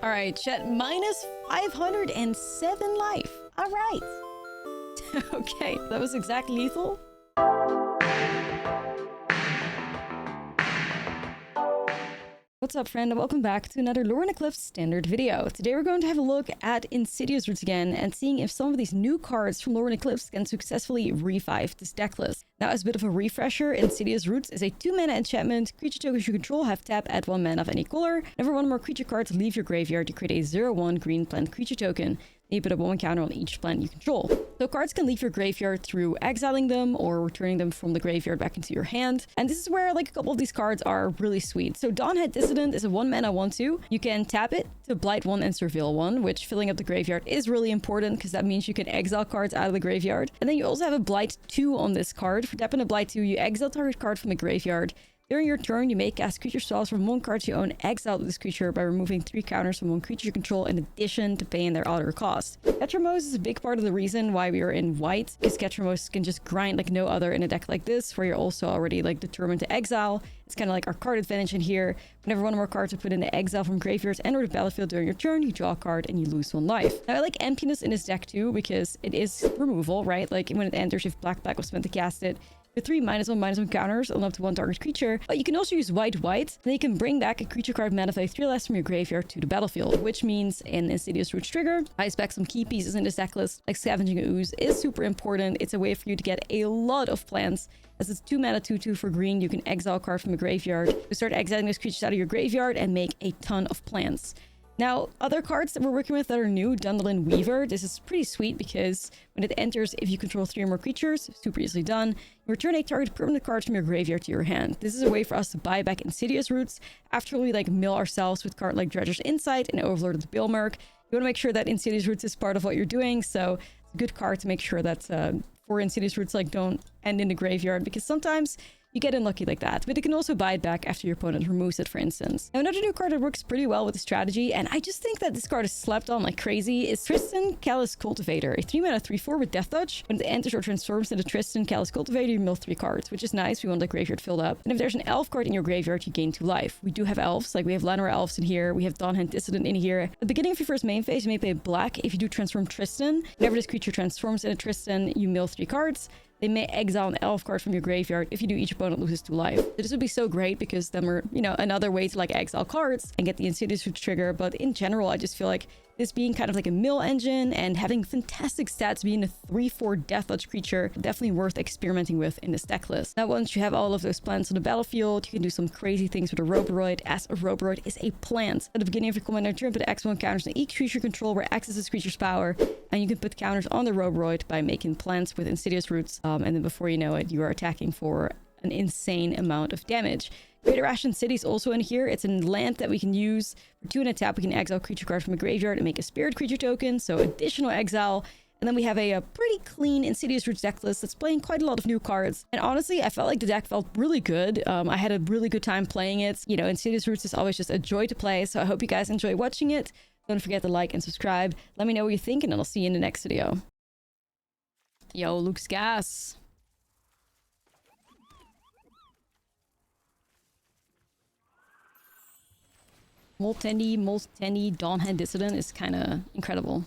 All right, chat, minus 507 life. All right. Okay, that was exactly lethal. What's up, friend, and welcome back to another Lorwyn Eclipsed standard video. Today we're going to have a look at Insidious Roots again and seeing if some of these new cards from Lorwyn Eclipsed can successfully revive this deck list. Now, as a bit of a refresher, Insidious Roots is a 2-mana enchantment. Creature tokens you control have tap at 1 mana of any color. Whenever one or more creature cards leave your graveyard, you create a 0/1 green plant creature token. You put a 1 counter on each plant you control. So cards can leave your graveyard through exiling them or returning them from the graveyard back into your hand. And this is where like a couple of these cards are really sweet. So Dawnhead Dissident is a 1 mana 1/2. You can tap it to Blight 1 and Surveil 1, which filling up the graveyard is really important because that means you can exile cards out of the graveyard. And then you also have a Blight 2 on this card. For tapping a Blight 2, you exile target card from the graveyard. During your turn, you may cast creature spells from one card you own exiled with this creature by removing 3 counters from one creature you control in addition to paying their other cost. Ketramose is a big part of the reason why we are in white, because Ketramose can just grind like no other in a deck like this, where you're also already like determined to exile. It's kind of like our card advantage in here. Whenever one or more cards are put into exile from graveyards and or the battlefield during your turn, you draw a card and you lose 1 life. Now, I like emptiness in this deck too, because it is removal, right? Like when it enters, you have black was spent to cast it. With 3 -1/-1 counters on up to 1 target creature. But you can also use white, and then you can bring back a creature card mana value 3 less from your graveyard to the battlefield, which means in Insidious Roots trigger, I expect some key pieces in this deck list, like Scavenging Ooze is super important. It's a way for you to get a lot of plants. As it's 2 mana 2/2 for green, you can exile a card from a graveyard. You start exiling those creatures out of your graveyard and make a ton of plants. Now, other cards that we're working with that are new, Dundalin Weaver. This is pretty sweet because when it enters, if you control 3 or more creatures, super easily done, you return a target permanent card from your graveyard to your hand. This is a way for us to buy back Insidious Roots after we like mill ourselves with cards like Dredger's Insight and Overlord of the Bilmerk. You want to make sure that Insidious Roots is part of what you're doing, so it's a good card to make sure that for Insidious Roots like don't end in the graveyard, because sometimes you get unlucky like that, but it can also buy it back after your opponent removes it, for instance. Now, another new card that works pretty well with the strategy, and I just think that this card is slept on like crazy, is Tristan Callous Cultivator, a 3 mana 3/4 with Death Touch. When it enters or transforms into Tristan Callous Cultivator, you mill 3 cards, which is nice. We want the graveyard filled up. And if there's an elf card in your graveyard, you gain 2 life. We do have elves, like we have Llanowar Elves in here, we have Dawnhead Dissident in here. At the beginning of your first main phase, you may pay black if you do transform Tristan. Whenever this creature transforms into Tristan, you mill 3 cards. They may exile an elf card from your graveyard. If you do, each opponent loses 2 life. So this would be so great because then we're, you know, another way to like exile cards and get the Insidious Roots trigger. But in general, I just feel like this being kind of like a mill engine and having fantastic stats, being a 3/4 Death Touch creature, definitely worth experimenting with in this deck list. Now, once you have all of those plants on the battlefield, you can do some crazy things with a Roboroid, as a Roboroid is a plant. At the beginning of your commander turn, put X1 counters on each creature control where X is this creature's power, and you can put counters on the Roboroid by making plants with Insidious Roots, and then before you know it, you are attacking for an insane amount of damage. Greater Ashen City is also in here. It's a land that we can use. For 2 and a tap, we can exile creature card from a graveyard and make a spirit creature token, so additional exile. And then we have a pretty clean Insidious Roots deck list that's playing quite a lot of new cards. And honestly, I felt like the deck felt really good. I had a really good time playing it. You know, Insidious Roots is always just a joy to play, so I hope you guys enjoy watching it. Don't forget to like and subscribe. Let me know what you think, and I'll see you in the next video. Yo, Luke's gas. Moltendi, Dawnhead Dissident is kind of incredible.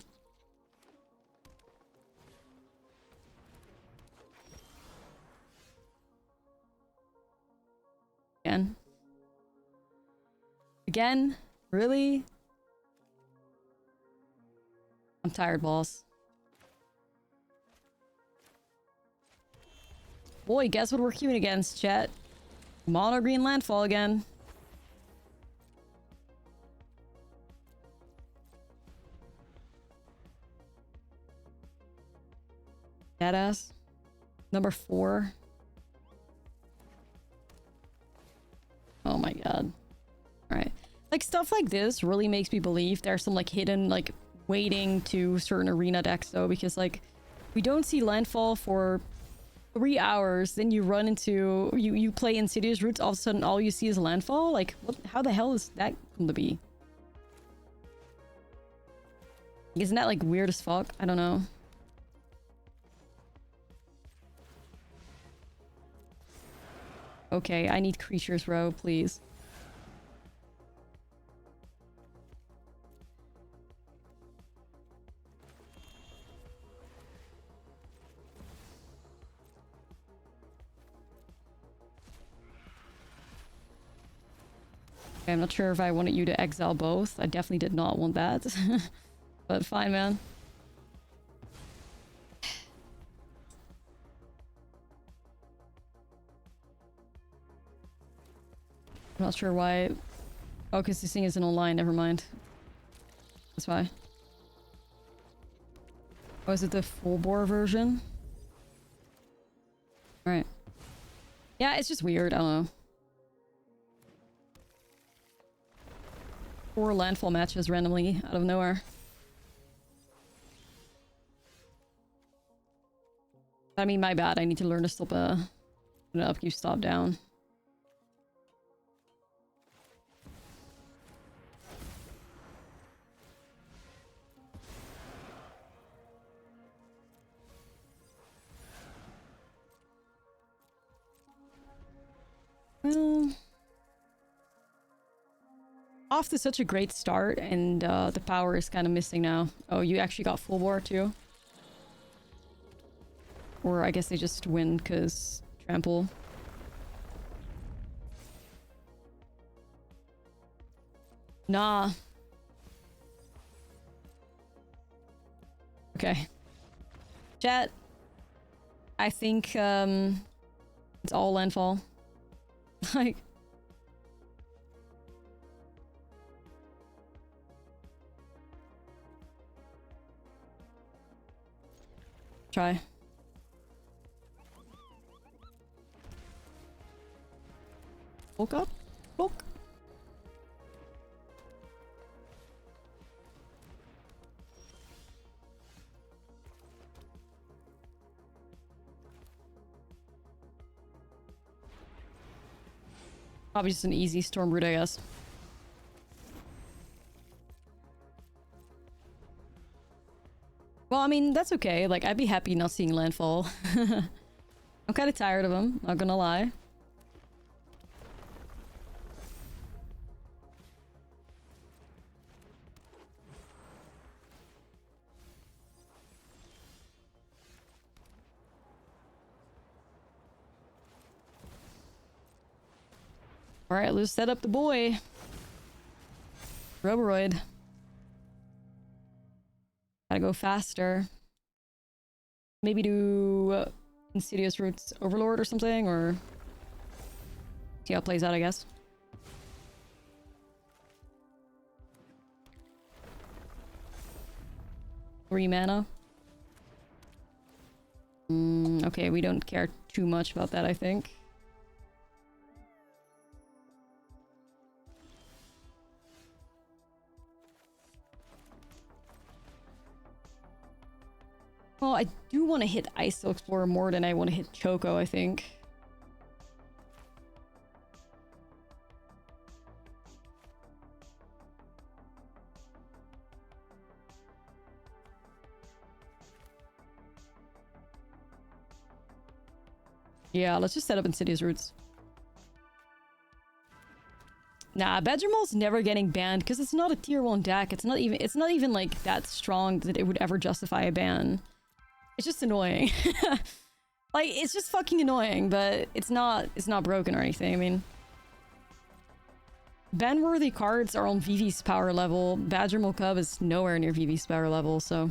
Again? Really? I'm tired, boss. Boy, guess what we're queuing against, chat? Mono green landfall again. Badass. Number 4. Oh my god. Alright. Like, stuff like this really makes me believe there's some, like, hidden, like, waiting to certain arena decks, though, because, like, we don't see landfall for 3 hours, then you run into... You play Insidious Roots, all of a sudden all you see is landfall? Like, what, how the hell is that going to be? Isn't that, like, weird as fuck? I don't know. Okay, I need creatures row, please. Okay, I'm not sure if I wanted you to exile both. I definitely did not want that. But fine, man. I'm not sure why. Oh, because this thing isn't online. Never mind. That's why. Oh, is it the full bore version? Alright. Yeah, it's just weird. I don't know. 4 landfall matches randomly out of nowhere. I mean, my bad. I need to learn to stop an upkeep stop down. Well, off to such a great start, and the power is kind of missing now. Oh, you actually got full bore too? Or I guess they just win because trample. Nah. Okay. Chat. I think it's all landfall. Like, try. Bulk up? Bulk. Probably just an easy storm route, I guess. Well, I mean, that's okay. Like, I'd be happy not seeing landfall. I'm kind of tired of them, not gonna lie. Alright, let's set up the boy. Roboroid. Gotta go faster. Maybe do Insidious Roots Overlord or something, or see how it plays out, I guess. Three mana. Okay, we don't care too much about that, I think. Well, I do want to hit Ice Explorer more than I want to hit Choco, I think. Yeah, let's just set up Insidious Roots. Nah, Badgermole's never getting banned because it's not a tier 1 deck. It's not even like that strong that it would ever justify a ban. It's just annoying. Like, it's just fucking annoying, but it's not broken or anything. I mean, ban-worthy cards are on Vivi's power level. Badgermole Cub is nowhere near Vivi's power level, so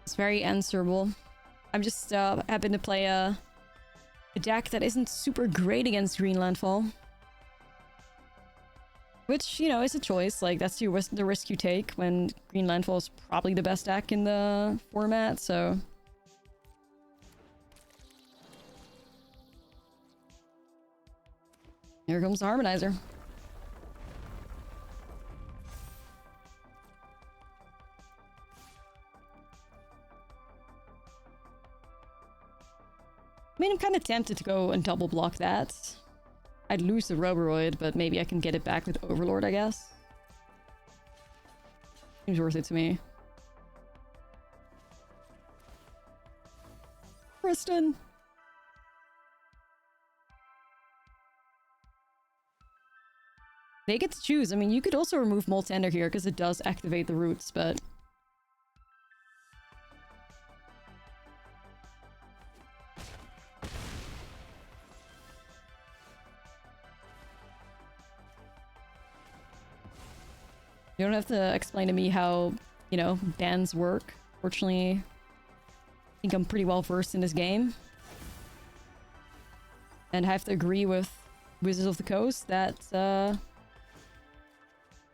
it's very answerable. I'm just happen to play a deck that isn't super great against green landfall. Which, you know, is a choice. Like, that's the risk you take when green landfall is probably the best deck in the format, so... Here comes the Harmonizer. I mean, I'm kind of tempted to go and double block that. I'd lose the Roboroid, but maybe I can get it back with Overlord, I guess. Seems worth it to me. Kristen! They get to choose. I mean, you could also remove Moltender here because it does activate the roots, but... You don't have to explain to me how, you know, bans work. Fortunately, I think I'm pretty well versed in this game. And I have to agree with Wizards of the Coast that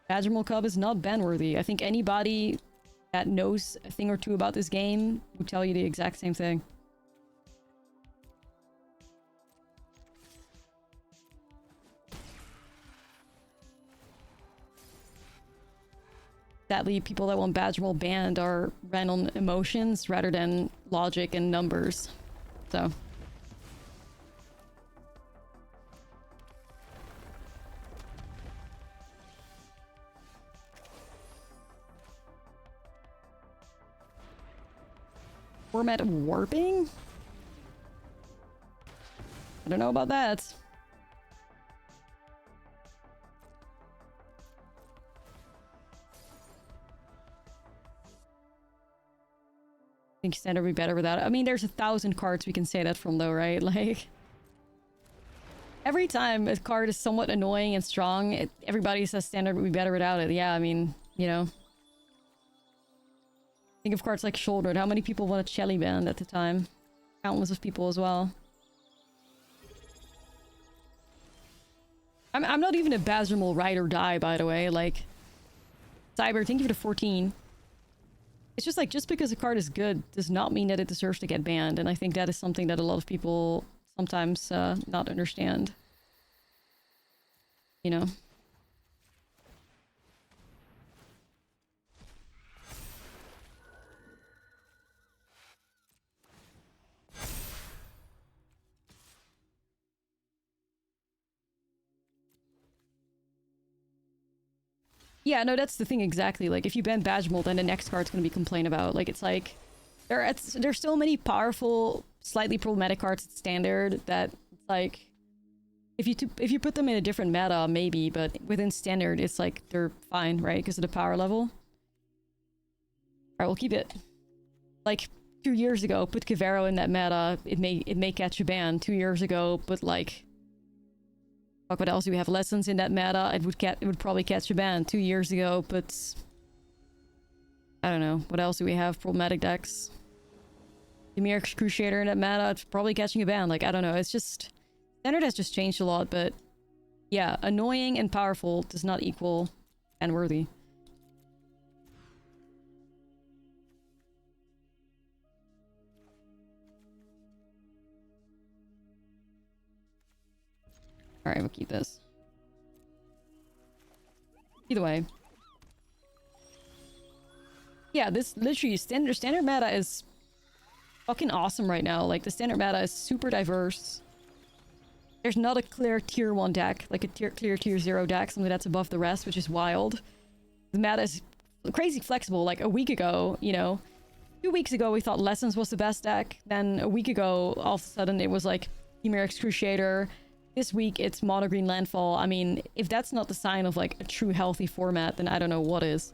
Badgermole Cub is not ban-worthy. I think anybody that knows a thing or two about this game would tell you the exact same thing. Sadly, people that want Badgermole banned are random emotions rather than logic and numbers. So... Format warping? I don't know about that. I think standard would be better without it. I mean, there's 1,000 cards we can say that from though, right? Like... Every time a card is somewhat annoying and strong, everybody says standard would be better without it. Yeah, I mean, you know... Think of cards like Shouldered. How many people wanted Shelly banned at the time? Countless of people as well. I'm not even a Badgermole ride or die, by the way. Like, Cyber, thank you for the 14. It's just like, just because a card is good does not mean that it deserves to get banned. And I think that is something that a lot of people sometimes not understand. You know? Yeah, no, that's the thing exactly. Like, if you ban Badgermole, then the next card's gonna be complained about. Like, it's like... There's so many powerful, slightly problematic cards at Standard that, like... If you put them in a different meta, maybe, but within Standard, it's like, they're fine, right? Because of the power level. Alright, we'll keep it. Like, 2 years ago, put Kivero in that meta, it may catch a ban. 2 years ago, put, like... Fuck, what else do we have? Lessons in that meta, it would probably catch a ban. 2 years ago, but... I don't know. What else do we have? Problematic decks. Dimir Crusader in that meta, it's probably catching a ban. Like, I don't know. It's just... Standard has just changed a lot, but... Yeah, annoying and powerful does not equal ban-worthy. Alright, we'll keep this. Either way. Yeah, this literally standard meta is fucking awesome right now. Like, the standard meta is super diverse. There's not a clear tier 1 deck, like a clear tier 0 deck, something that's above the rest, which is wild. The meta is crazy flexible. Like, a week ago, you know, 2 weeks ago we thought Lessons was the best deck. Then a week ago, all of a sudden it was like Chimeric Crusader. This week it's Mono Green Landfall. I mean, if that's not the sign of like a true healthy format, then I don't know what is.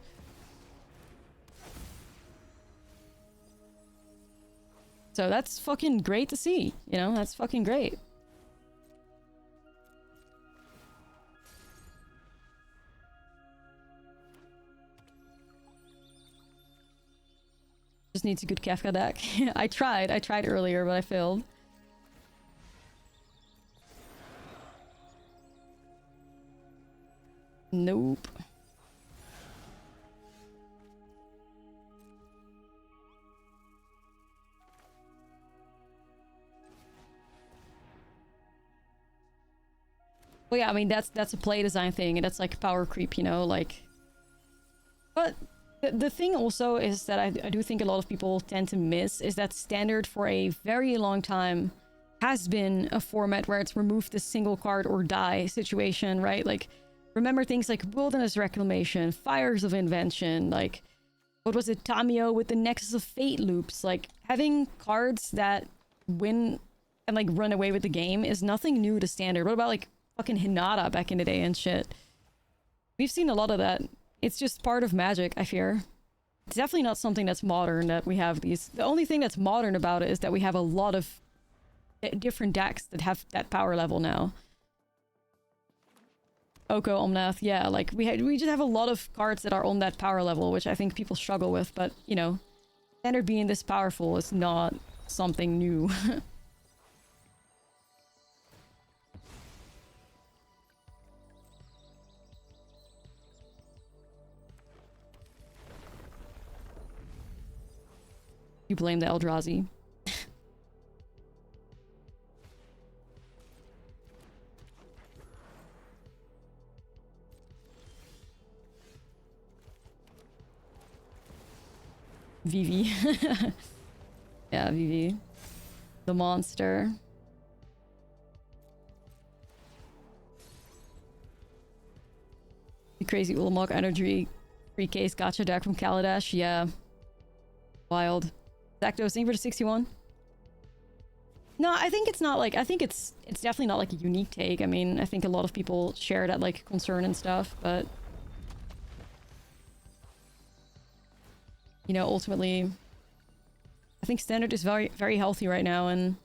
So that's fucking great to see, you know? That's fucking great. Just needs a good Kefka deck. I tried earlier, but I failed. Nope. Well, yeah, I mean, that's a play design thing, and that's like power creep, you know, like... But the thing also is that I do think a lot of people tend to miss is that Standard for a very long time has been a format where it's removed the single card or die situation, right? Like, remember things like Wilderness Reclamation, Fires of Invention, like, what was it, Tamio with the Nexus of Fate loops. Like, having cards that win and, like, run away with the game is nothing new to Standard. What about, like, fucking Hinata back in the day and shit? We've seen a lot of that. It's just part of Magic, I fear. It's definitely not something that's modern that we have these. The only thing that's modern about it is that we have a lot of different decks that have that power level now. Oko, Omnath, yeah, like we just have a lot of cards that are on that power level, which I think people struggle with, but, you know, Standard being this powerful is not something new. You blame the Eldrazi. Vivi. Yeah, Vivi. The monster. The crazy Ulamog energy. Free case gotcha deck from Kaladesh. Yeah. Wild. Zactos, thank you for the 61. No, I think it's not like, I think it's definitely not like a unique take. I mean, I think a lot of people share that like concern and stuff, but you know, ultimately, I think Standard is very, very healthy right now, and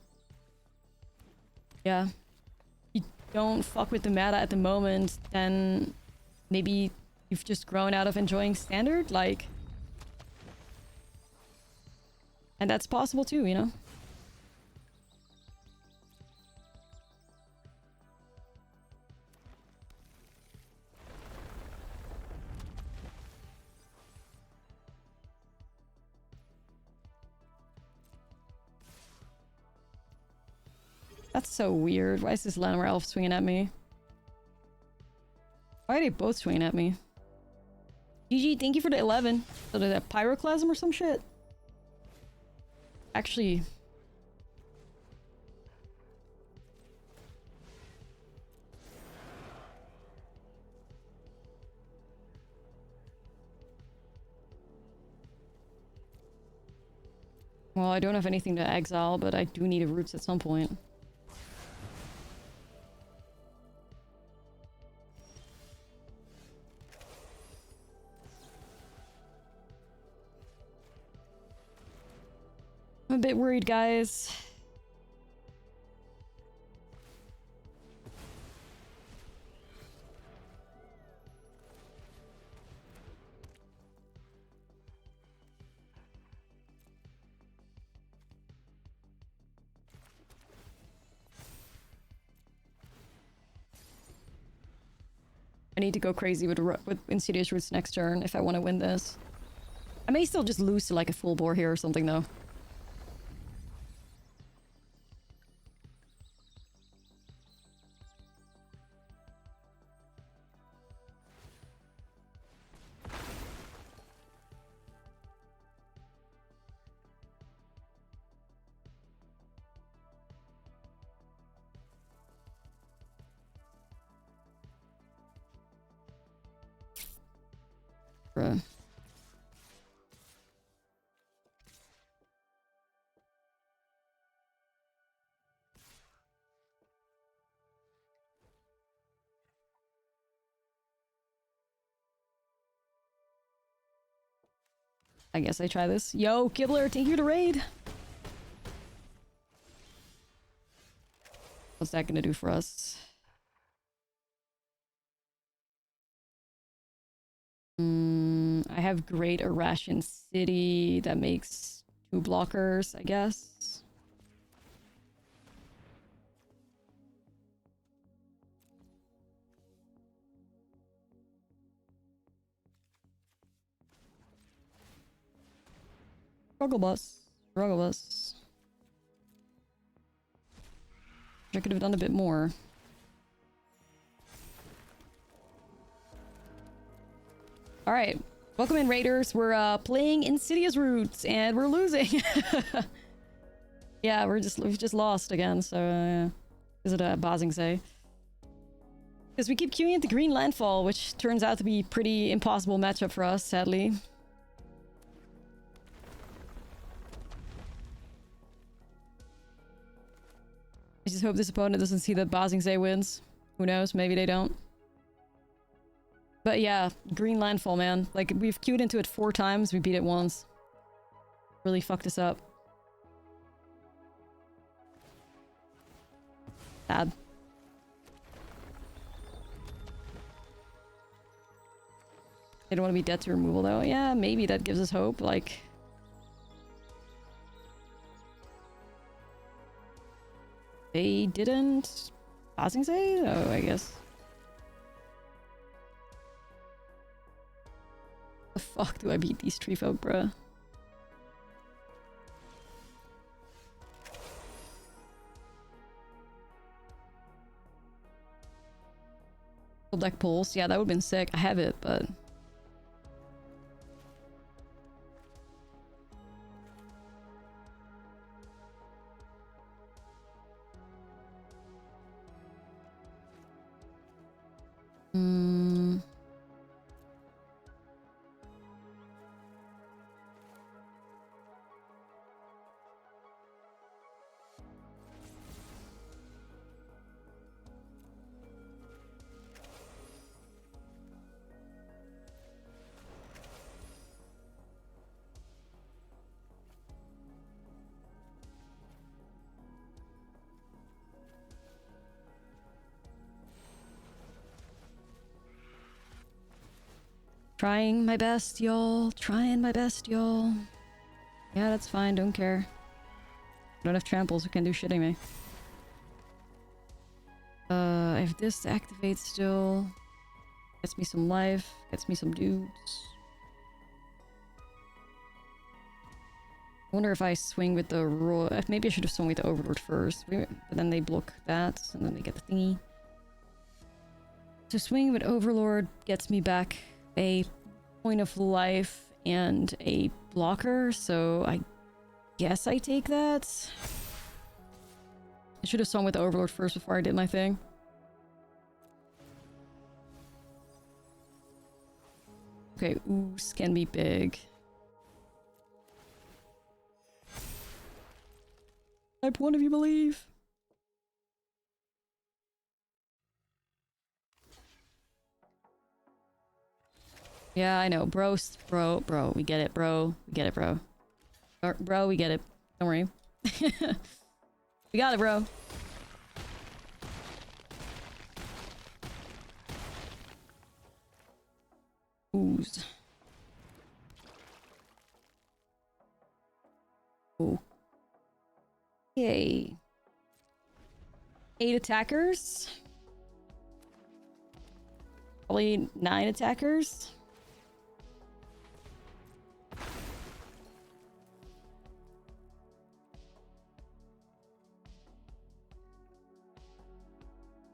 yeah, you don't fuck with the meta at the moment, then maybe you've just grown out of enjoying Standard, like, and that's possible too, you know? That's so weird. Why is this Llanowar Elf swinging at me? Why are they both swinging at me? GG, thank you for the 11. So did that Pyroclasm or some shit? Actually... Well, I don't have anything to exile, but I do need a Roots at some point. I'm a bit worried, guys. I need to go crazy with Insidious Roots next turn if I want to win this. I may still just lose to like a full bore here or something though. Bruh. I guess I try this. Yo, Gibbler, thank you to raid. What's that gonna do for us? I have Great Irration City that makes 2 blockers, I guess. Struggle bus. Struggle bus. I could have done a bit more. Alright. Welcome in, Raiders. We're playing Insidious Roots and we're losing. Yeah, we've just lost again, so yeah. Is it a Bazingse? Because we keep queuing at the green landfall, which turns out to be pretty impossible matchup for us, sadly. I just hope this opponent doesn't see that Bazingse wins. Who knows? Maybe they don't. But yeah, green landfall, man. Like, we've queued into it 4 times, we beat it once. Really fucked us up. Sad. They don't want to be dead to removal, though. Yeah, maybe that gives us hope, like... They didn't... Passing say? Oh, I guess. The fuck do I beat these tree folk, bruh? Full deck pulse. Yeah, that would've been sick. I have it, but... Trying my best, y'all. Trying my best, y'all. Yeah, that's fine. Don't care. I don't have tramples. Who can do shitting me? If this activates still... Gets me some life. Gets me some dudes. I wonder if I swing with the maybe I should have swung with the Overlord first. But then they block that, and then they get the thingy. So swing with Overlord gets me back a point of life and a blocker, so I guess I take that. I should have swung with the Overlord first before I did my thing. Okay, ooze can be big. Type 1 if you believe. Yeah, I know. Bro, we get it, bro. We get it, bro. Bro, we get it. Don't worry. We got it, bro. Ooze. Okay. 8 attackers. Probably 9 attackers.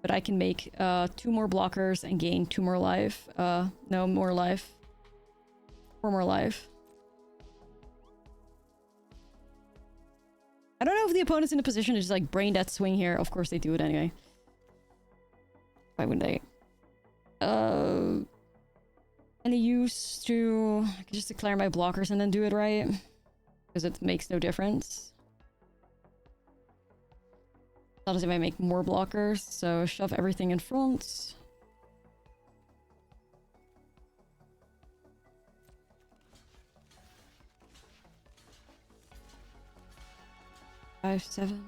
But I can make 2 more blockers and gain 2 more life. No, more life. 4 more life. I don't know if the opponent's in a position to just like brain that swing here. Of course they do it anyway. Why wouldn't they? Any use to... I can just declare my blockers and then do it right. Because it makes no difference. Not as if I make more blockers, so shove everything in front. Five, 7.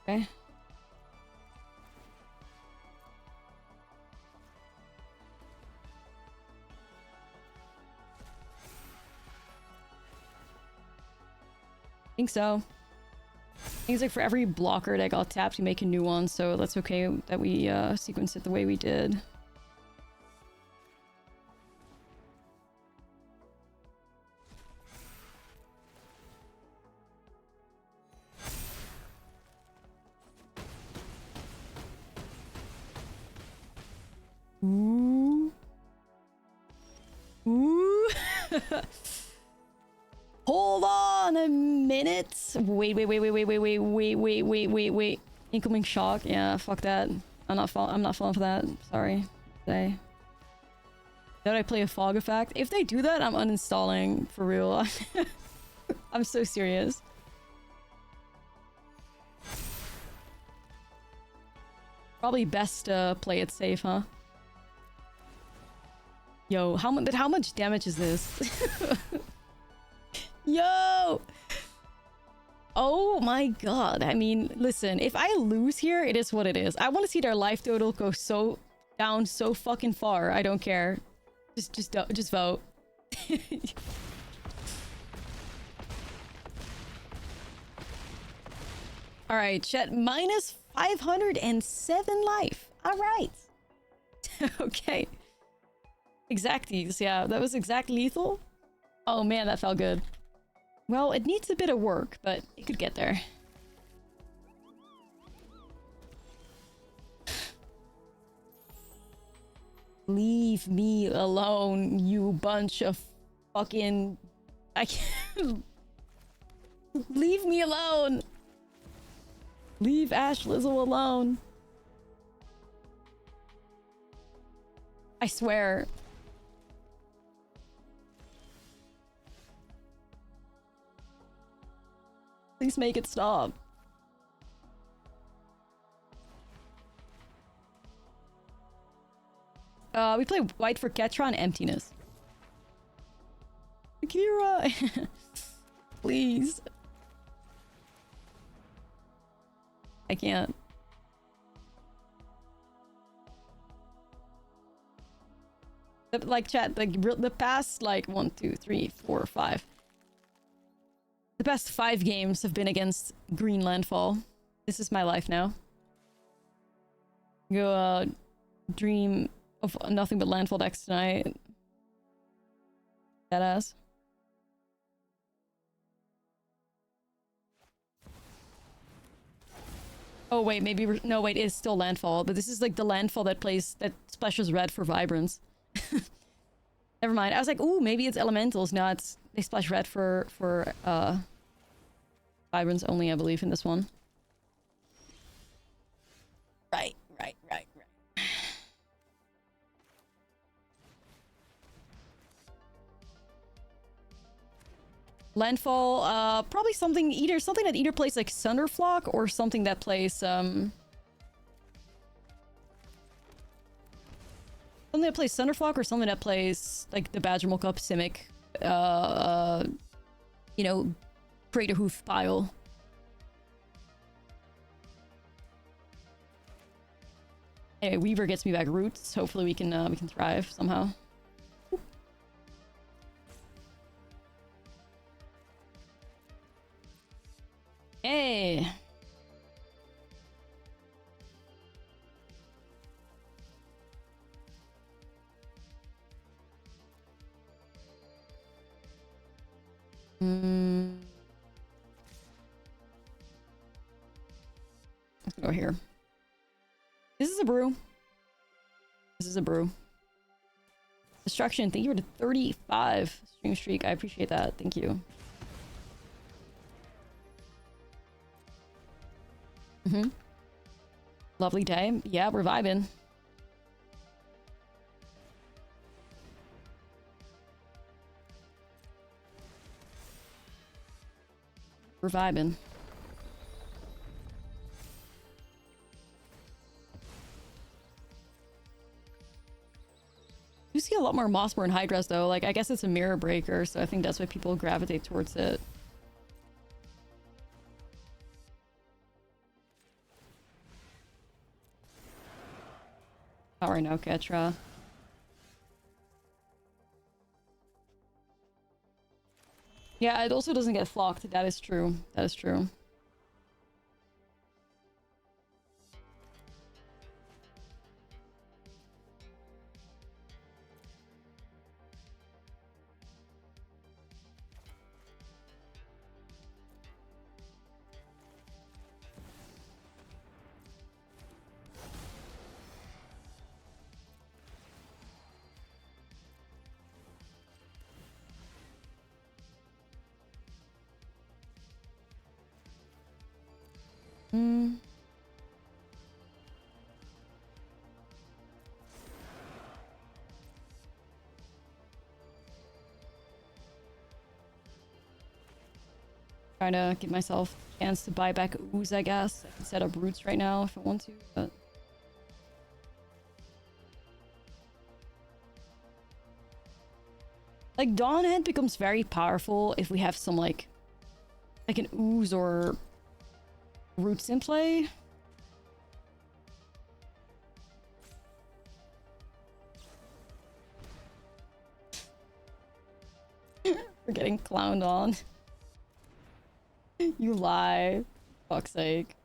Okay. I think so. I think it's like for every blocker that got tapped, you make a new one, so that's okay that we sequence it the way we did. Ooh. Ooh. Hold on a minute. Wait. Incoming shock. Yeah, fuck that. I'm not falling for that. Sorry. Did I play a fog effect? If they do that, I'm uninstalling for real. I'm so serious. Probably best play it safe, huh? Yo, how much damage is this? Yo! Oh my god. I mean, listen, if I lose here, it is what it is. I want to see their life total go so down so fucking far. I don't care. Just vote. All right, chat, minus 507 life. All right. Okay. Exacties, yeah, that was exact lethal. Oh man, that felt good. Well, it needs a bit of work, but it could get there. Leave me alone, you bunch of fucking... I can't... Leave me alone! Leave Ashlizzle alone. I swear. Please make it stop. We play white for Ketra and emptiness. Akira! Please. I can't. Like, chat, like, the past, like, 1, 2, 3, 4, 5. The past 5 games have been against green landfall. This is my life now. Go, dream of nothing but landfall decks tonight. Deadass. Oh wait, maybe no wait, it's still landfall, but this is like the landfall that splashes red for vibrance. Never mind. I was like, ooh, maybe it's elementals. No, it's they splash red for vibrance only, I believe, in this one. Right. Landfall, probably something that either plays like Thunderflock or something that plays something that plays Thunderflock or something that plays like the Badgermal Cup Simic, you know, Crater Hoof pile. Anyway, Weaver gets me back roots. Hopefully we can thrive somehow. Hey. Let's go here. This is a brew. Destruction, thank you for the 35 stream streak. I appreciate that. Thank you. Lovely day. Yeah, we're vibing. We're vibing. You see a lot more Mossborn Hydras though. Like, I guess it's a mirror breaker, so I think that's why people gravitate towards it. Not right now, Ketra. Yeah, it also doesn't get flocked. That is true. That is true. Trying to give myself a chance to buy back ooze, I guess. I can set up roots right now if I want to, but Like, Dawnhead becomes very powerful if we have some, like an ooze or roots in play. We're getting clowned on. You lie. Fuck's sake.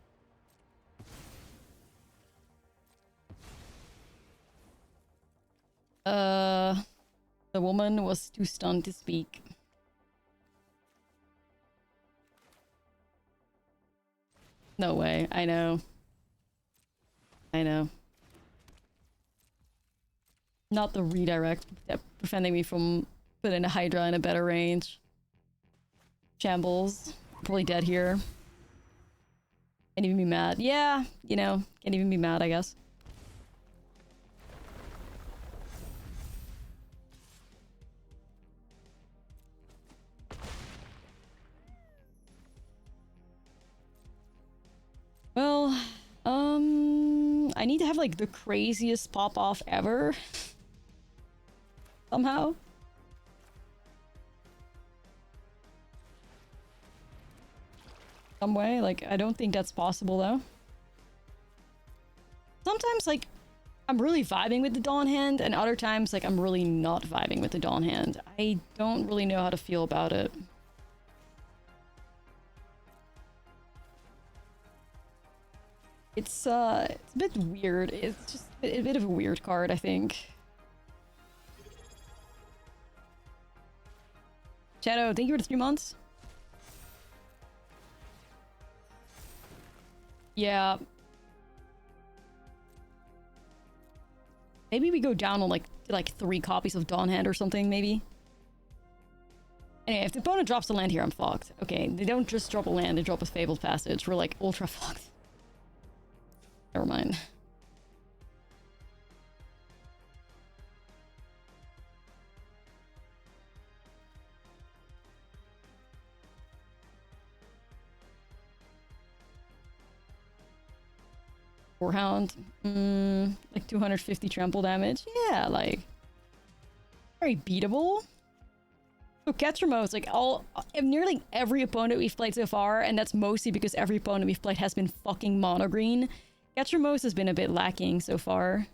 The woman was too stunned to speak. No way. I know. I know. Not the redirect preventing me from putting a Hydra in a better range. Shambles. Probably dead here. Can't even be mad. Yeah, you know, can't even be mad, I guess. Well, I need to have like the craziest pop-off ever. Somehow. Some way, like, I don't think that's possible though. Sometimes, like, I'm really vibing with the Dawn Hand, and other times, like, I'm really not vibing with the Dawn Hand. I don't really know how to feel about it. It's a bit weird. It's just a bit of a weird card, I think. Shadow, thank you for the 3 months. Yeah. Maybe we go down on like 3 copies of Dawnhand or something, maybe. Anyway, if the opponent drops a land here, I'm fucked. Okay, they don't just drop a land, they drop a Fabled Passage. We're like ultra fucked. Never mind. Warhound, like 250 trample damage. Yeah, like very beatable. So Ketramos, like nearly every opponent we've played so far, and that's mostly because every opponent we've played has been fucking mono green. Ketramos has been a bit lacking so far.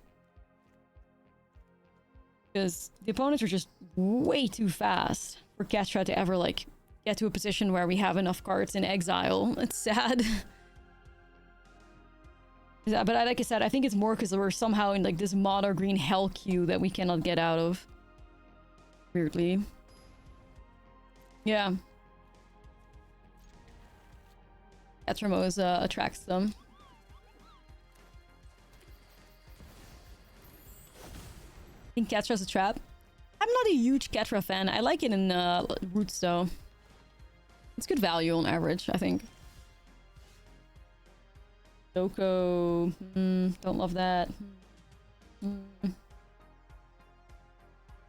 Because the opponents are just way too fast for Ketra to ever, like, get to a position where we have enough cards in exile. It's sad. But like I said, I think it's more because we're somehow in, like, this mono green hell queue that we cannot get out of. Weirdly. Yeah. Ketramos attracts them. I think Ketra's a trap. I'm not a huge Ketra fan. I like it in Roots though. It's good value on average, I think. Doko. Don't love that.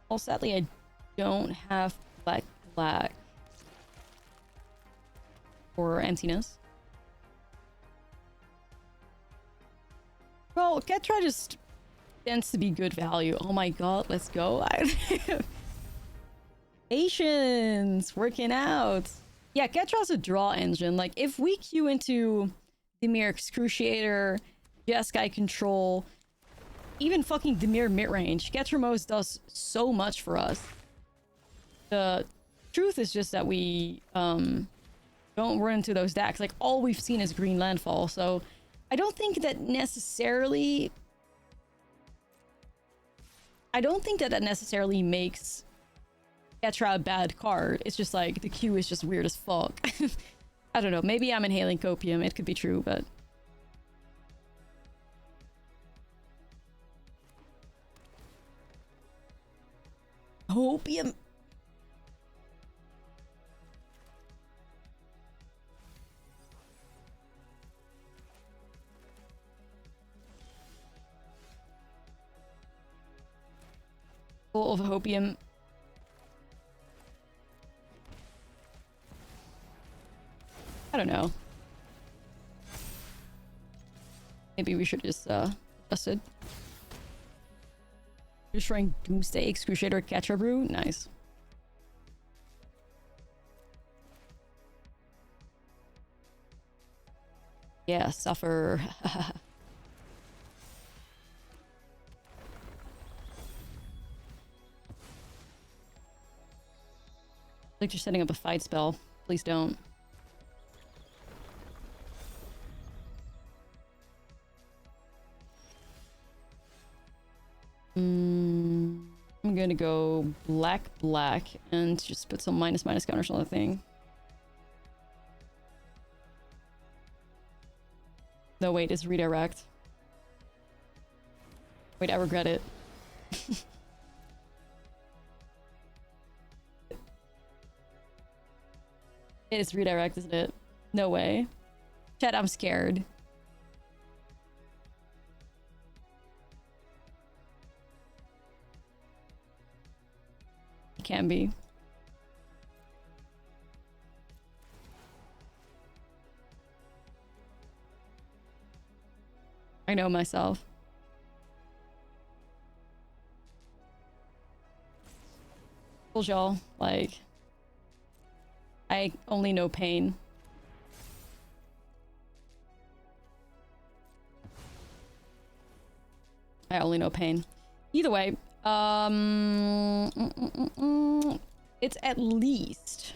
Well, sadly, I don't have black. Or emptiness. Well, Ketra just tends to be good value. Oh my god, let's go. Patience! Working out! Yeah, Ketra's a draw engine. Like, if we queue into Dimir Excruciator, Jeskai Control, even fucking Dimir midrange, Ketramos does so much for us. The truth is just that we don't run into those decks. Like, all we've seen is green landfall, so I don't think that necessarily makes Ketra a bad card. It's just like the queue is just weird as fuck. I don't know. Maybe I'm inhaling copium. It could be true, but opium. Full of hopium. I don't know. Maybe we should just adjust it. Destroying Doomsday Excruciator Ketra Brew? Nice. Yeah, suffer. Like you're setting up a fight spell. Please don't. I'm gonna go black, black, and just put some minus counters on the thing. No, wait, it's redirect. Wait, I regret it. It is redirect, isn't it? No way. Chat, I'm scared. It can be. I know myself. Told y'all, like, I only know pain. I only know pain. Either way, it's at least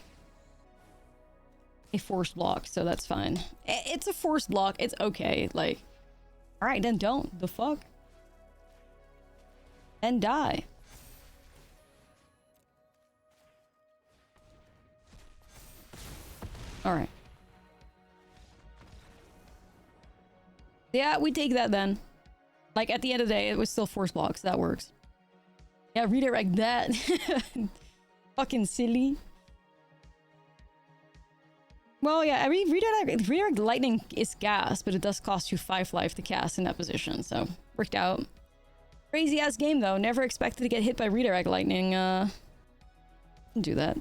a forced block, so that's fine. It's a forced block. It's okay. Like, all right, then don't. The fuck? And die. All right. Yeah, we take that then. Like, at the end of the day, it was still force blocks. That works. Yeah, redirect that. Fucking silly. Well, yeah, I mean, redirect lightning is gas, but it does cost you 5 life to cast in that position, so worked out. Crazy ass game though. Never expected to get hit by redirect lightning. Do that.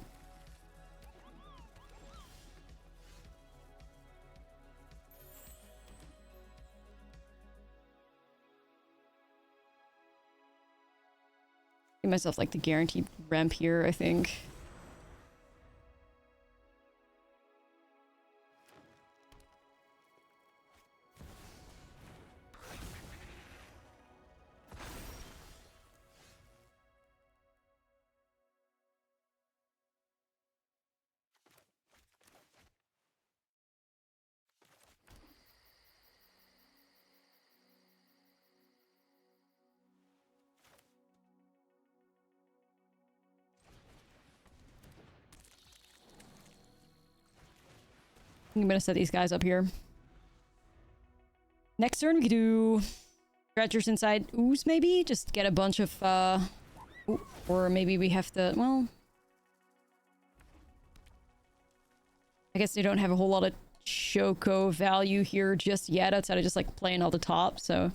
Give myself like the guaranteed ramp here, I think. I'm gonna set these guys up here. Next turn, we could do Dredgers inside Ooze, maybe? Just get a bunch of, ooh, or maybe we have to, well... I guess they don't have a whole lot of Choco value here just yet, outside of just, like, playing all the top, so...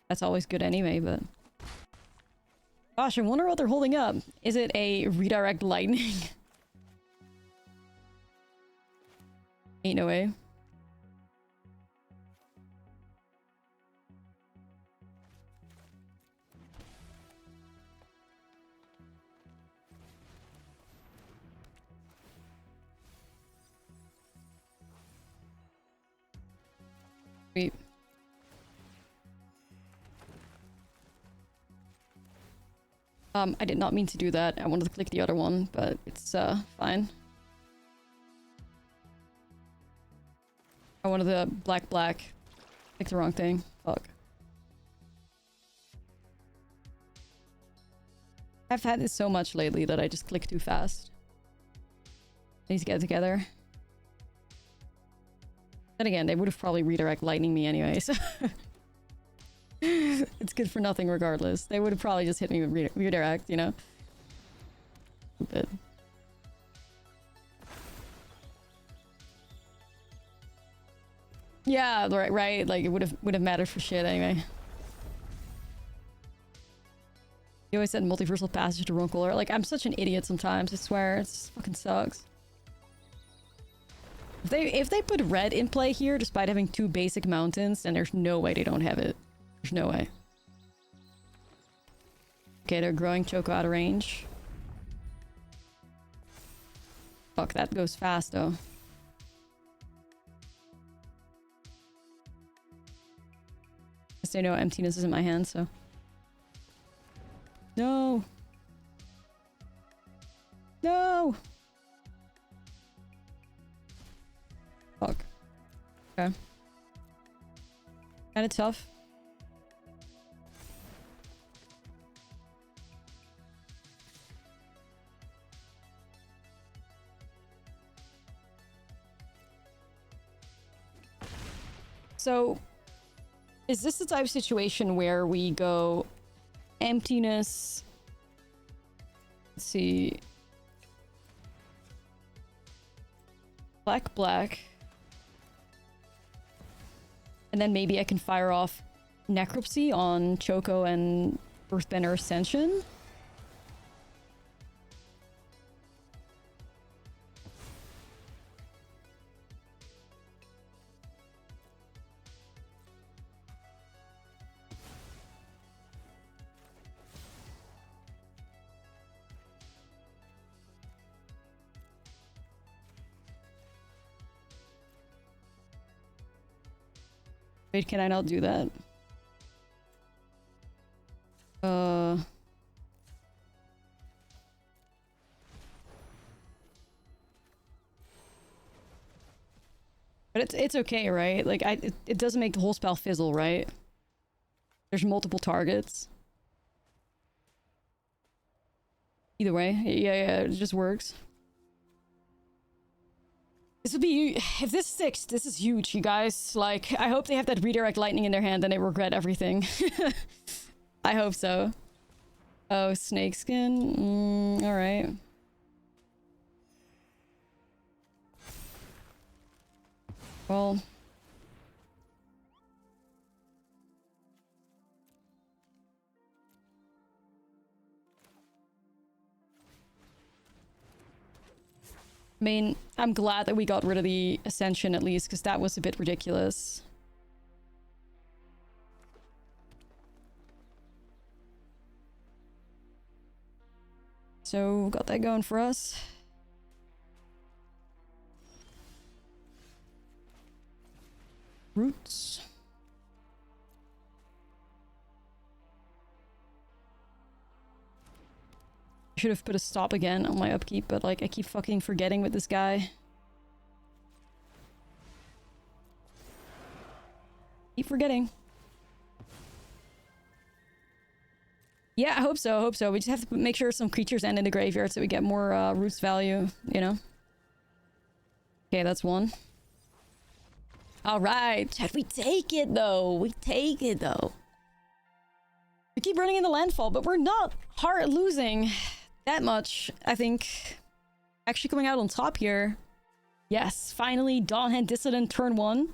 That's always good anyway, but... Gosh, I wonder what they're holding up. Is it a redirect lightning? Ain't no way. Sweet. I did not mean to do that. I wanted to click the other one, but it's fine. I wanted the black. Clicked the wrong thing. Fuck. I've had this so much lately that I just click too fast. Need to get it together. Then again, they would have probably redirect lightning me anyway, so... It's good for nothing regardless. They would have probably just hit me with redirect, you know? Stupid. Yeah, right. Like, it would have mattered for shit anyway. You always said multiversal passage to Runkel. Like, I'm such an idiot sometimes, I swear. It just fucking sucks. If they put red in play here, despite having 2 basic mountains, then there's no way they don't have it. There's no way. Okay, they're growing Choco out of range. Fuck, that goes fast, though. Guess I know emptiness is in my hand, so... No! No! Fuck. Okay. Kinda tough. So, is this the type of situation where we go emptiness? Let's see. Black, black. And then maybe I can fire off Necropsy on Choco and Earthbender Ascension. Wait, can I not do that? But it's okay, right? Like, it doesn't make the whole spell fizzle, right? There's multiple targets. Either way, yeah, it just works. This would be... If this sticks, this is huge, you guys. Like, I hope they have that redirect lightning in their hand and they regret everything. I hope so. Oh, snakeskin? Alright. Well... I mean, I'm glad that we got rid of the Ascension at least, because that was a bit ridiculous. So, got that going for us. Roots. I should have put a stop again on my upkeep, but like I keep fucking forgetting with this guy. Keep forgetting. Yeah, I hope so, I hope so. We just have to make sure some creatures end in the graveyard so we get more roots value, you know? Okay, that's one. Alright, we take it though. We take it though. We keep running into landfall, but we're not hard losing that much, I think. Actually coming out on top here. Yes, finally, Dawnhand Dissident turn 1.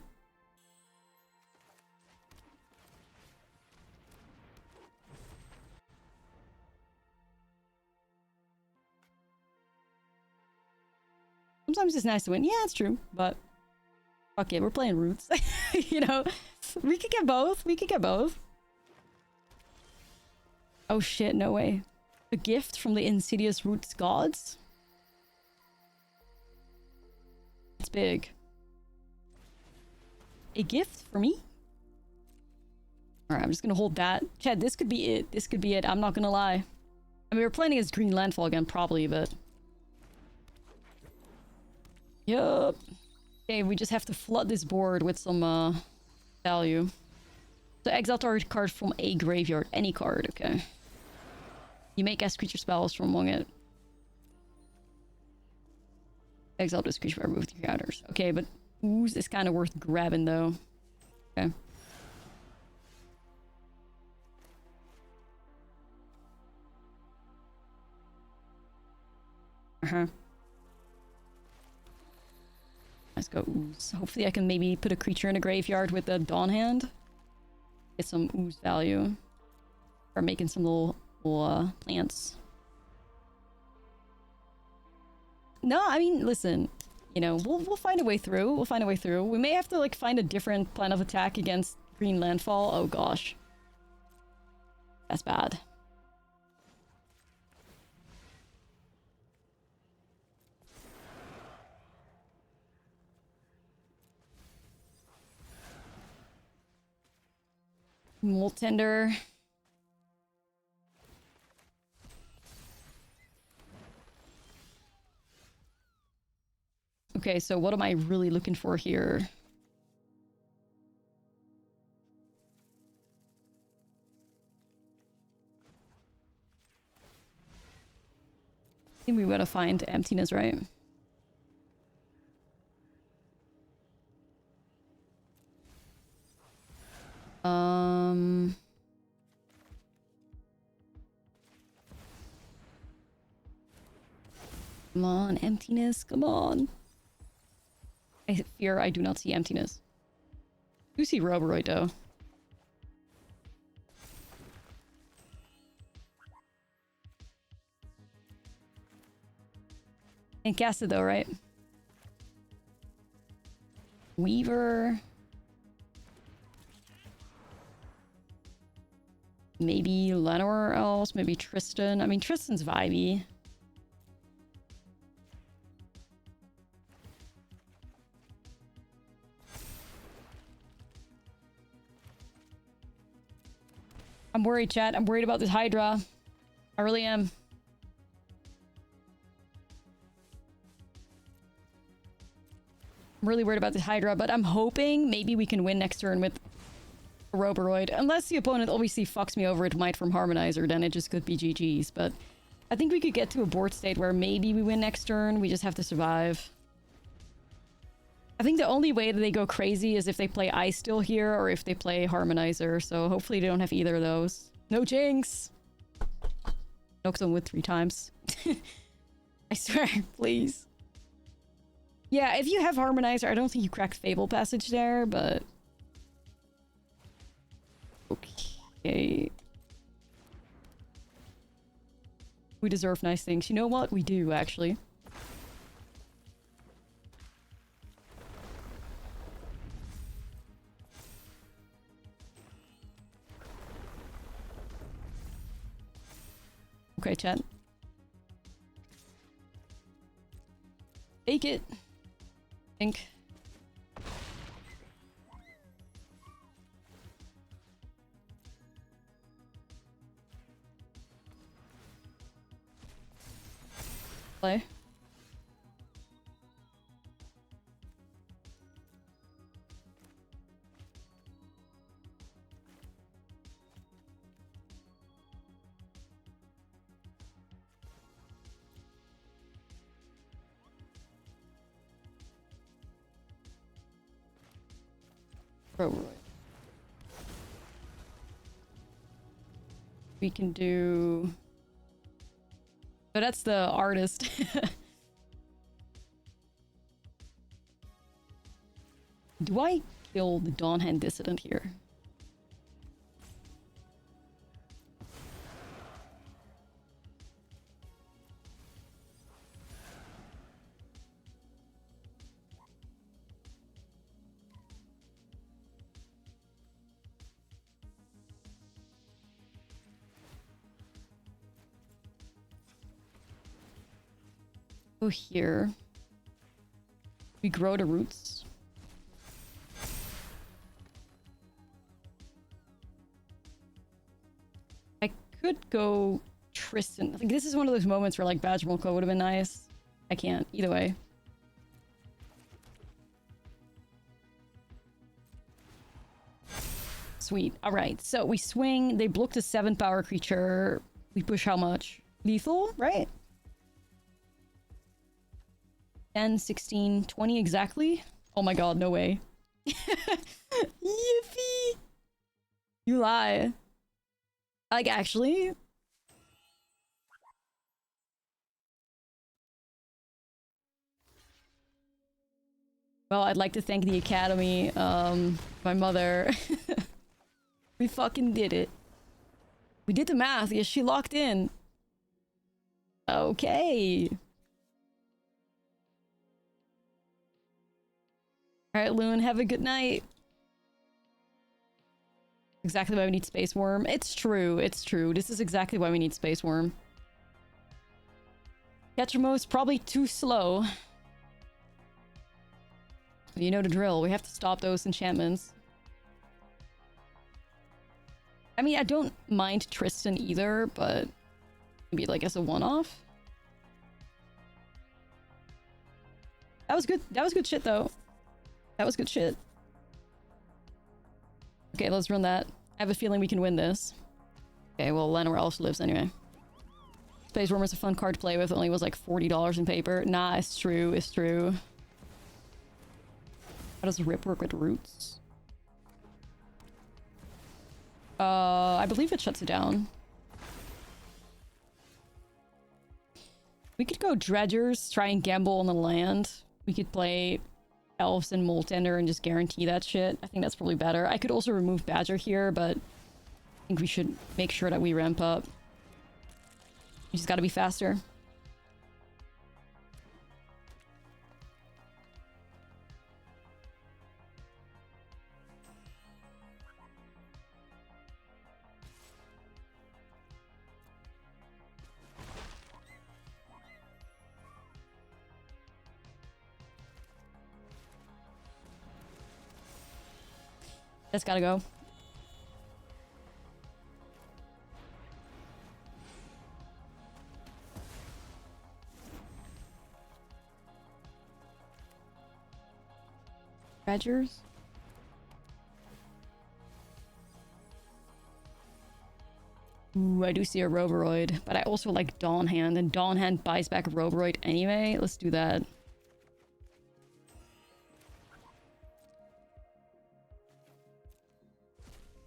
Sometimes it's nice to win. Yeah, it's true, but... Fuck it, we're playing Roots. You know? We could get both. We could get both. Oh shit, no way. A gift from the Insidious Roots gods? It's big. A gift for me? Alright, I'm just gonna hold that. Chad, this could be it. This could be it. I'm not gonna lie. I mean, we're playing as Green Landfall again, probably, but... Yup. Okay, we just have to flood this board with some, value. So exile target card from a graveyard. Any card, okay. You may cast creature spells from among it. Exile this creature by removing your counters. Okay, but ooze is kind of worth grabbing, though. Okay. Uh-huh. Let's go ooze. Hopefully I can maybe put a creature in a graveyard with a Dawn Hand. Get some ooze value. Or making some little plants. No, I mean, listen. You know, we'll find a way through. We'll find a way through. We may have to, like, find a different plan of attack against Green Landfall. Oh, gosh. That's bad. Molt tender. Okay, so what am I really looking for here? I think we gotta find emptiness, right? Come on, emptiness, come on. I fear I do not see emptiness. I do see Roboroid, though. Can't cast it, though, right? Weaver. Maybe Lenore else, maybe Tristan. I mean, Tristan's vibey. I'm worried, chat. I'm worried about this Hydra. I really am. I'm really worried about this Hydra, but I'm hoping maybe we can win next turn with a Roboroid. Unless the opponent obviously fucks me over with Might from Harmonizer, then it just could be GG's. But I think we could get to a board state where maybe we win next turn. We just have to survive. I think the only way that they go crazy is if they play Ice Still here or if they play Harmonizer. So hopefully they don't have either of those. No jinx! Knocks on wood 3 times. I swear, please. Yeah, if you have Harmonizer, I don't think you crack Fable Passage there, but... Okay. We deserve nice things. You know what? We do, actually. Okay, chat. Take it. Think. Play. Roboroid. We can do... Oh, that's the artist. Do I kill the Dawnhand Dissident here? Here we grow the roots. I could go Tristan. Like, this is one of those moments where like Badge Molko would have been nice. I can't either way. Sweet. All right, so we swing. They blocked a 7-power creature. We push how much? Lethal, right? 10, 16, 20 exactly? Oh my god, no way. Yippee! You lie. Like, actually? Well, I'd like to thank the Academy, my mother. We fucking did it. We did the math. Yes, she locked in. Okay. Alright, Loon, have a good night. Exactly why we need Space Worm. It's true, it's true. This is exactly why we need Space Worm. Ketchmo's probably too slow. You know the drill. We have to stop those enchantments. I mean, I don't mind Tristan either, but maybe like as a one-off. That was good. That was good shit, though. That was good shit. Okay, let's run that. I have a feeling we can win this. Okay, well, Llanowar also lives anyway. Space Wormer's a fun card to play with. Only was like $40 in paper. Nah, it's true. It's true. How does Rip work with Roots? I believe it shuts it down. We could go Dredgers, try and gamble on the land. We could play Elves and Moltender and just guarantee that shit. I think that's probably better. I could also remove Badger here, but I think we should make sure that we ramp up. We just gotta be faster. That's gotta go. Badgers? Ooh, I do see a Roveroid, but I also like Dawn Hand, and Dawn Hand buys back a Roveroid anyway. Let's do that.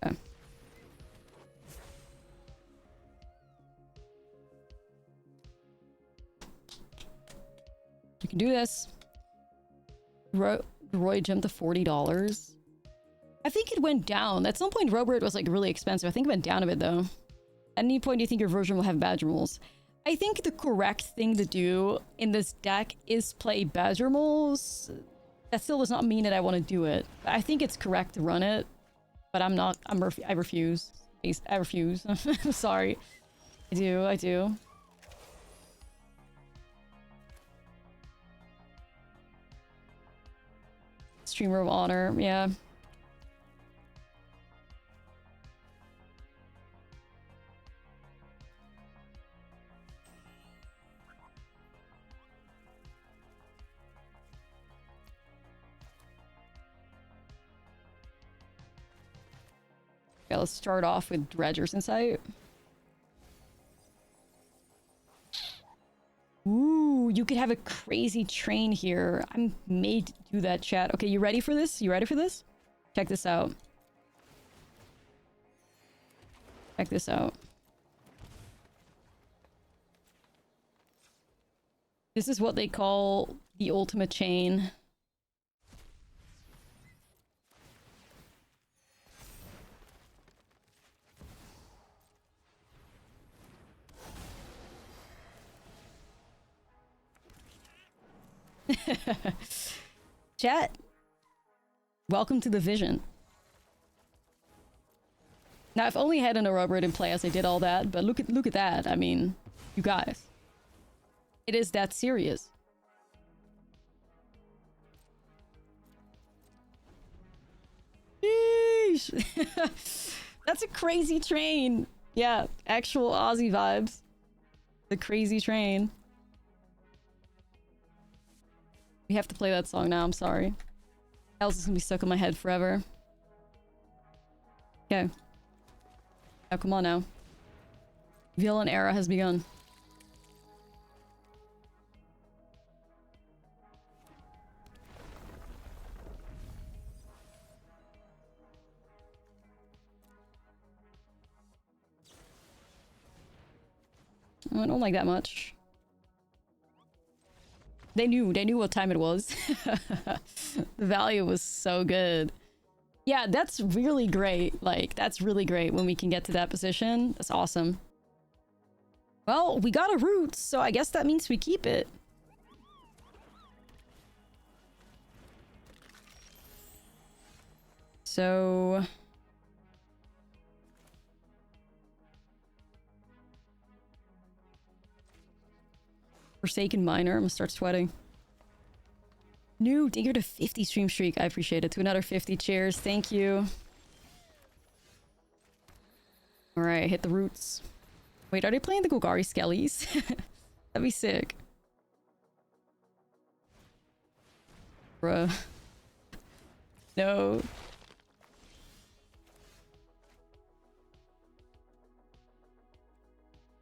Okay. We can do this. Roy jumped to $40. I think it went down. At some point, Roveroid was like really expensive. I think it went down a bit though. At any point, do you think your version will have Badger Moles? I think the correct thing to do in this deck is play Badger Moles. That still does not mean that I want to do it. I think it's correct to run it, but I'm not. I refuse. I refuse. I'm sorry. I do. Streamer of Honor, yeah. Yeah, let's start off with Dredger's Insight. Ooh, you could have a crazy train here. I'm made to do that, chat. Okay, you ready for this? You ready for this? Check this out. Check this out. This is what they call the ultimate chain. Chat, welcome to the vision. Now, if only I had an Roveroid in play as I did all that, but look at that. I mean, you guys, it is that serious. Sheesh. That's a crazy train. Yeah, actual Aussie vibes. The crazy train. We have to play that song now, I'm sorry. Else it's gonna be stuck in my head forever. Okay. Now come on now. Villain era has begun. Oh, I don't like that much. They knew what time it was. The value was so good. Yeah, that's really great. Like, that's really great when we can get to that position. That's awesome. Well, we got a root, so I guess that means we keep it. So... Forsaken Miner, I'm gonna start sweating. New, thank you to 50 stream streak. I appreciate it. To another 50, cheers. Thank you. Alright, hit the roots. Wait, are they playing the Golgari Skellies? That'd be sick. Bruh. No.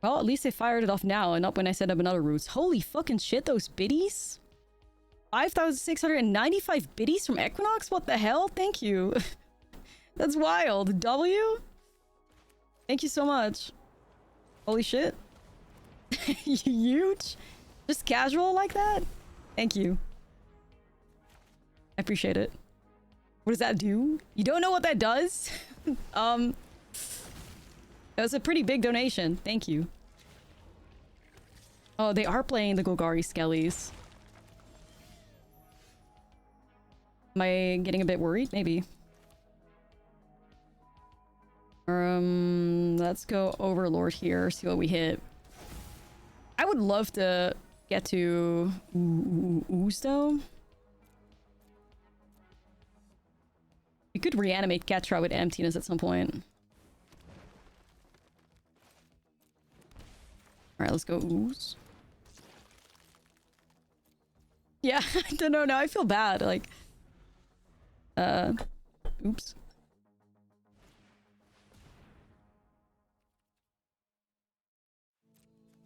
Well, at least they fired it off now and not when I set up another roots. Holy fucking shit, those biddies? 5,695 biddies from Equinox? What the hell? Thank you. That's wild. W? Thank you so much. Holy shit. Huge? Just casual like that? Thank you. I appreciate it. What does that do? You don't know what that does? That was a pretty big donation. Thank you. Oh, they are playing the Golgari Skellies. Am I getting a bit worried? Maybe. Let's go Overlord here, see what we hit. I would love to get to ooze though. We could reanimate Ketra with emptiness at some point. Alright, let's go ooze. Yeah, I don't know, now I feel bad, like... Oops.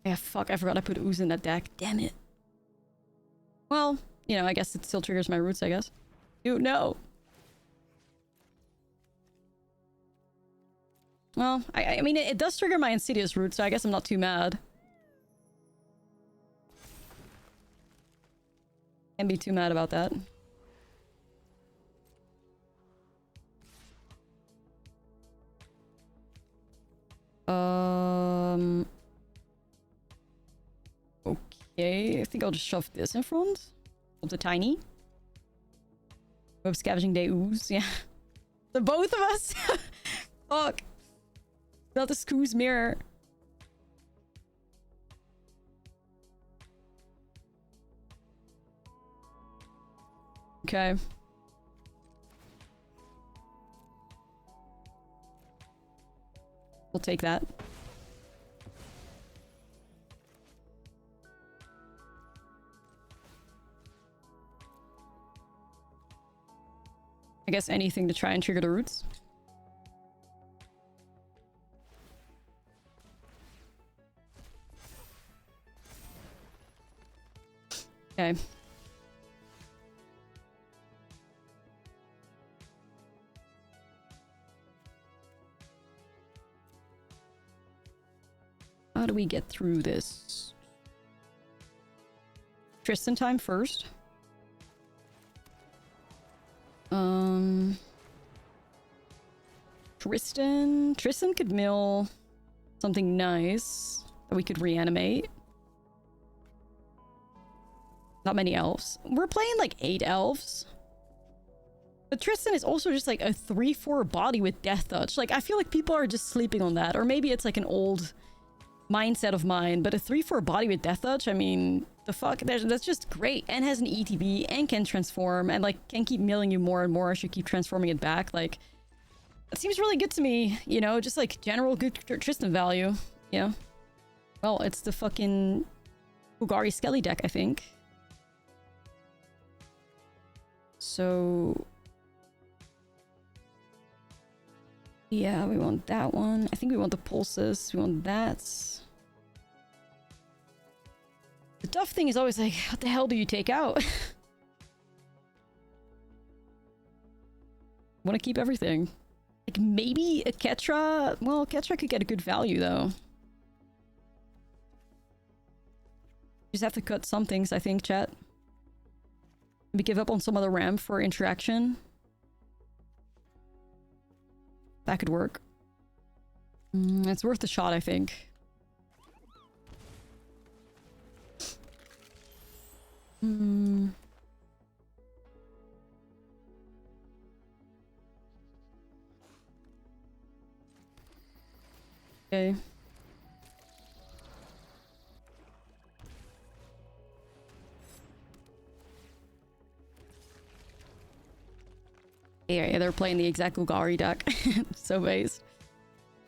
Yeah, fuck, I forgot I put ooze in that deck. Damn it. Well, you know, I guess it still triggers my roots, I guess. Dude, no! Well, I mean, it does trigger my Insidious Roots, so I guess I'm not too mad. Can't be too mad about that. Okay, I think I'll just shove this in front of the tiny. Web Scavenging Day ooze, yeah. The both of us? Fuck. Not the Scoo's mirror. Okay. We'll take that. I guess anything to try and trigger the roots. Okay. How do we get through this? Tristan time first. Tristan could mill something nice that we could reanimate. Not many elves. We're playing like 8 elves. But Tristan is also just like a 3/4 body with Death Touch. Like, I feel like people are just sleeping on that. Or maybe it's like an old mindset of mine. But a 3/4 body with Death Touch, I mean, the fuck? That's just great. And has an ETB and can transform. And like, can keep milling you more and more as you keep transforming it back. Like, that seems really good to me. You know, just like general good Tristan value. You know? Well, it's the fucking Golgari Skelly deck, I think. So... yeah, we want that one. I think we want the pulses. We want that. The tough thing is always like, what the hell do you take out? Want to keep everything. Like, maybe a Ketra... well, Ketra could get a good value, though. Just have to cut some things, I think, chat. Maybe give up on some other ramp for interaction. That could work. It's worth a shot, I think. Okay. Yeah, they're playing the exact Golgari deck. So based.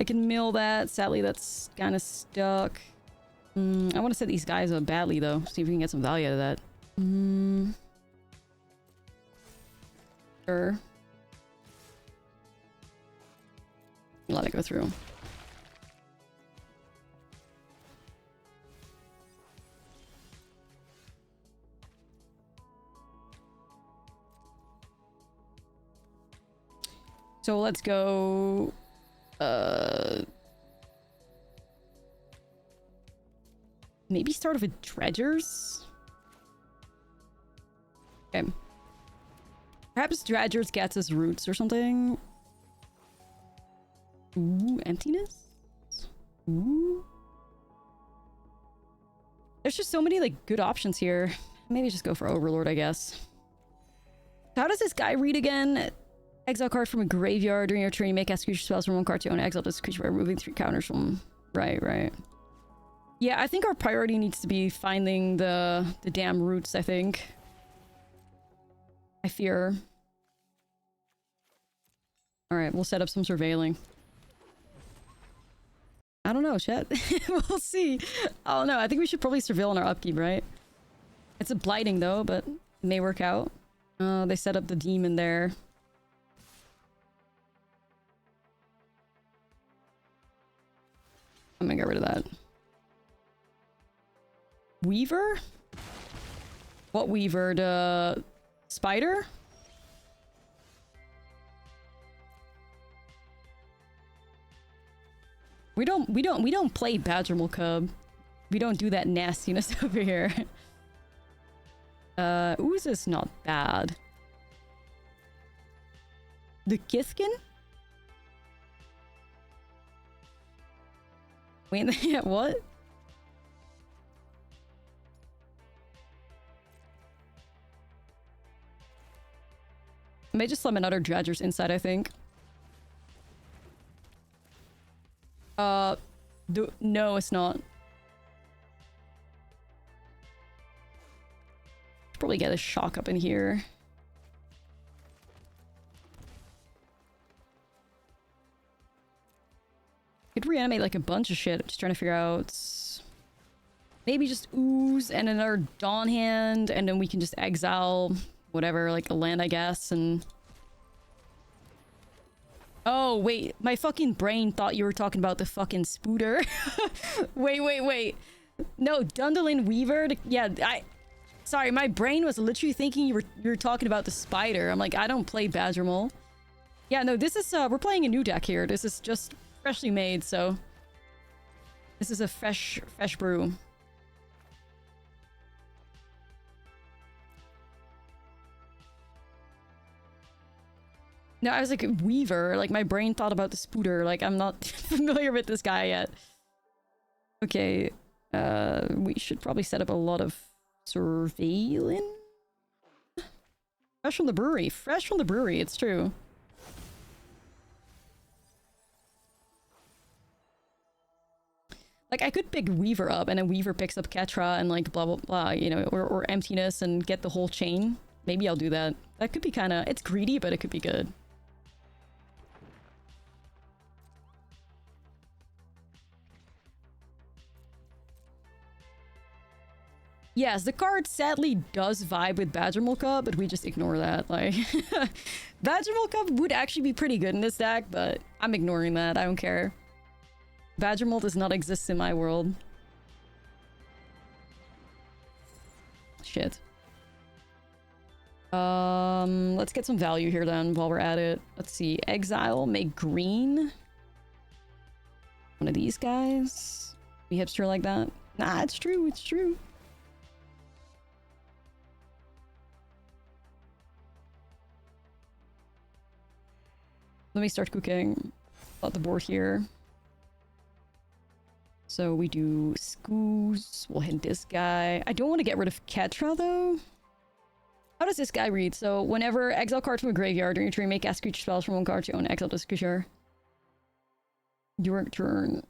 I can mill that. Sadly, that's kind of stuck. I want to set these guys up badly, though. See if we can get some value out of that. Sure. Let it go through. So let's go... maybe start with dredgers? Okay. Perhaps dredgers gets us roots or something. Ooh, emptiness? Ooh. There's just so many, like, good options here. Maybe just go for Overlord, I guess. How does this guy read again? Exile card from a graveyard during your turn. You may cast creature spells from one card to own. Exile this creature by removing 3 counters from... Right. Yeah, I think our priority needs to be finding the damn roots, I think. I fear. Alright, we'll set up some surveilling. I don't know, chat. We'll see. Oh no, I think we should probably surveil on our upkeep, right? It's a blighting though, but it may work out. They set up the demon there. I'm gonna get rid of that. Weaver? What Weaver? The spider? We don't play Badgermal Cub. We don't do that nastiness over here. Ooze is not bad. The Kiskin? Wait, yeah, what? I may just summon other dredgers inside, I think. No, it's not. Probably get a shock up in here. Could reanimate like a bunch of shit. I'm just trying to figure out... Maybe just ooze and another Dawn Hand, and then we can just exile whatever, like a land, I guess, and... Oh, wait. My fucking brain thought you were talking about the fucking Spooter. Wait. No, Dundalin Weaver. Yeah, Sorry, my brain was literally thinking you were talking about the spider. I'm like, I don't play Badgermal. Yeah, no, this is, we're playing a new deck here. This is just freshly made, so... This is a fresh brew. No, I was like, Weaver. Like, my brain thought about the Spooter. Like, I'm not familiar with this guy yet. Okay. We should probably set up a lot of surveillance. Fresh from the brewery. Fresh from the brewery, it's true. Like, I could pick Weaver up, and then Weaver picks up Ketra, and like, blah, blah, blah, you know, or Emptiness, and get the whole chain. Maybe I'll do that. That could be kind of... It's greedy, but it could be good. Yes, the card sadly does vibe with Badgermal Cup, but we just ignore that. Like, Badgermal Cup would actually be pretty good in this deck, but I'm ignoring that. I don't care. Badgermal does not exist in my world. Shit. Let's get some value here then while we're at it. Let's see. Exile, make green. One of these guys. Be hipster like that. Nah, it's true. It's true. Let me start cooking. Got the board here. So we do Scoos. We'll hit this guy. I don't want to get rid of Ketra though. How does this guy read? So whenever exile card from a graveyard during your turn, make cast creature spells from one card to own. Exile this creature. Your turn.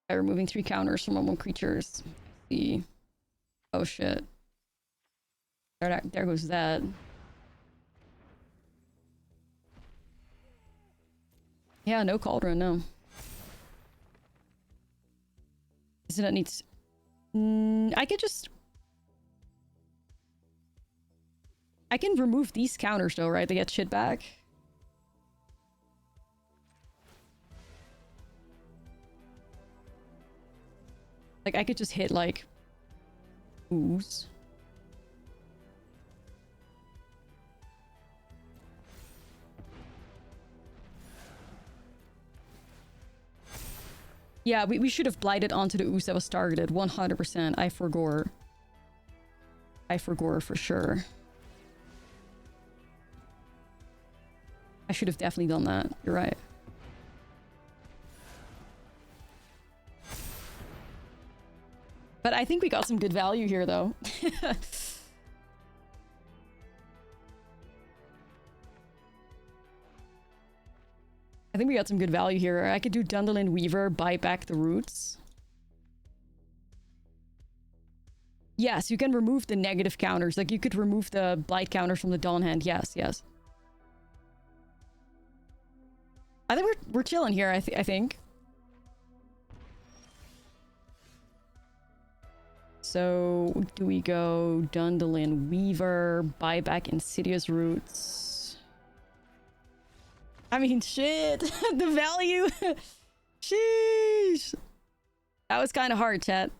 By removing 3 counters from one creatures. See. Oh shit. There goes that. Yeah, no Cauldron, no. So that needs... I could just... I can remove these counters though, right? They get shit back. Like, I could just hit, like... ooze. Yeah, we should have blighted onto the ooze that was targeted. 100%. I forgot. I forgot for sure. I should have definitely done that. You're right. But I think we got some good value here, though. I think we got some good value here. I could do Dandelion Weaver, buy back the roots. Yes, you can remove the negative counters. Like, you could remove the blight counters from the Dawn hand. Yes, yes. I think we're chilling here, I think. So, do we go Dandelion Weaver, buy back Insidious Roots? I mean, shit! The value! Sheesh! That was kind of hard, chat.